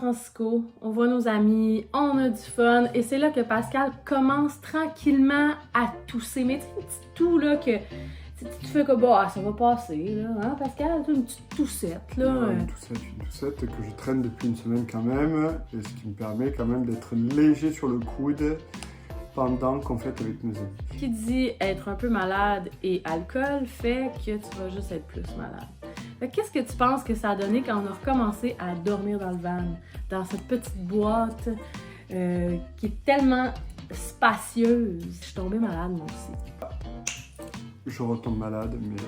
Francisco, on voit nos amis, on a du fun, et c'est là que Pascal commence tranquillement à tousser. Mais tu sais, une petite toux là que tu fais que bah, ça va passer, là, hein Pascal? Une petite toussette, là. Ouais, une toussette que je traîne depuis une semaine quand même, et ce qui me permet quand même d'être léger sur le coude pendant qu'on fête avec nos amis. Qui dit être un peu malade et alcool fait que tu vas juste être plus malade. Qu'est-ce que tu penses que ça a donné quand on a recommencé à dormir dans le van, dans cette petite boîte qui est tellement spacieuse? Je suis tombée malade moi aussi. Je retombe malade, mais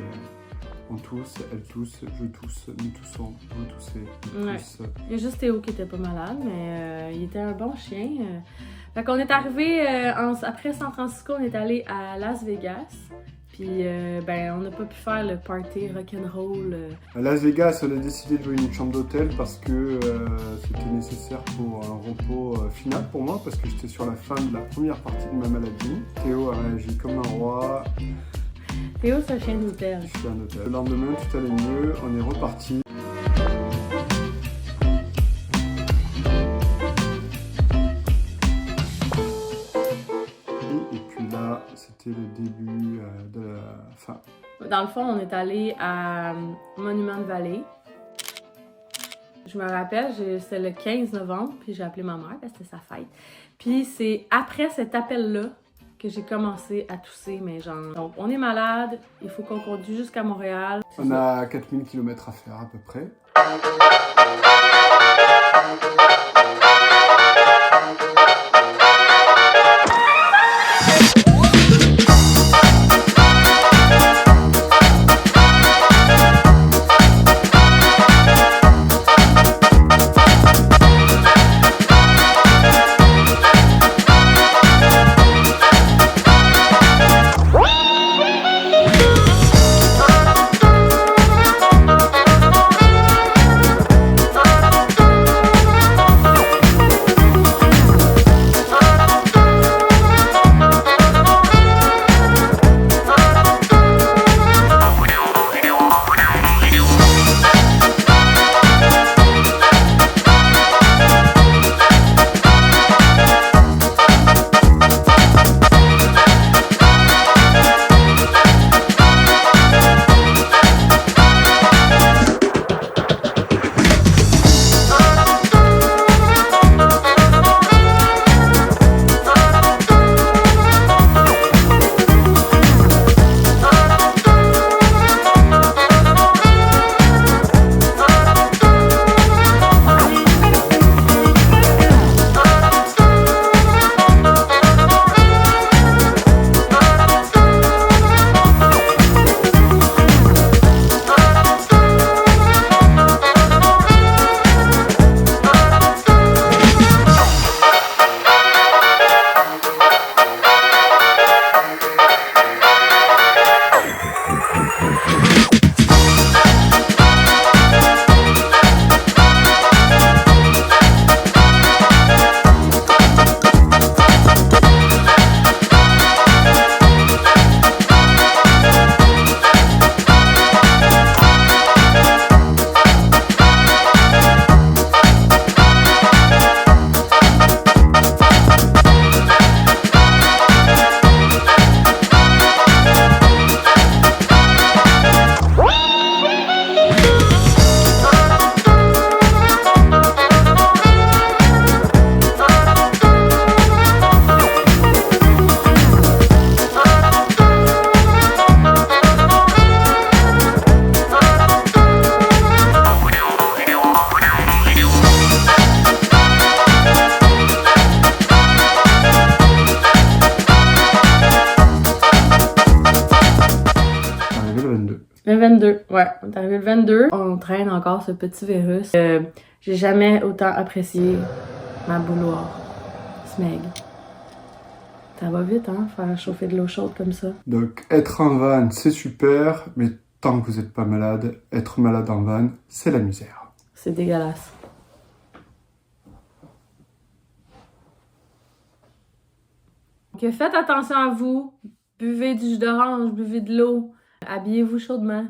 on tousse, elle tousse, je tousse, nous toussons, vous toussez, nous tous. Il y a juste Théo qui était pas malade, mais il était un bon chien. Fait qu'on est arrivé, après San Francisco, on est allé à Las Vegas. Puis, on n'a pas pu faire le party rock'n'roll. À Las Vegas, on a décidé de louer une chambre d'hôtel parce que c'était nécessaire pour un repos final pour moi, parce que j'étais sur la fin de la première partie de ma maladie. Théo a réagi comme un roi. Théo, c'est un chien d'hôtel. Je suis un hôtel. Le lendemain, tout allait mieux, on est reparti. Et puis là, c'était le début de la fin. Dans le fond, on est allé à Monument Valley. Je me rappelle, c'était le 15 novembre, puis j'ai appelé ma mère parce que c'était sa fête. Puis c'est après cet appel-là que j'ai commencé à tousser, mais genre... Donc, on est malade, il faut qu'on conduise jusqu'à Montréal. On a 4000 km à faire à peu près. Le 22, ouais, on est arrivé le 22. On traîne encore ce petit virus. J'ai jamais autant apprécié ma bouilloire. Smeg. Ça va vite, hein, faire chauffer de l'eau chaude comme ça. Donc, être en van, c'est super, mais tant que vous n'êtes pas malade, être malade en van, c'est la misère. C'est dégueulasse. Donc, faites attention à vous. Buvez du jus d'orange, buvez de l'eau. Habillez-vous chaudement.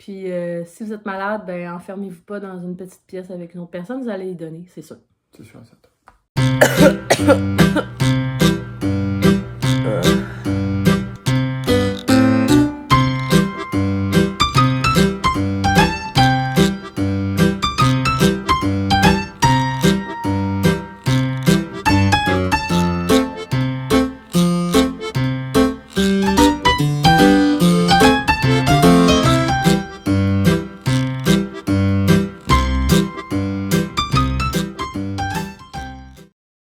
Puis si vous êtes malade, ben enfermez-vous pas dans une petite pièce avec une autre personne, vous allez y donner, c'est sûr. C'est sûr et certain.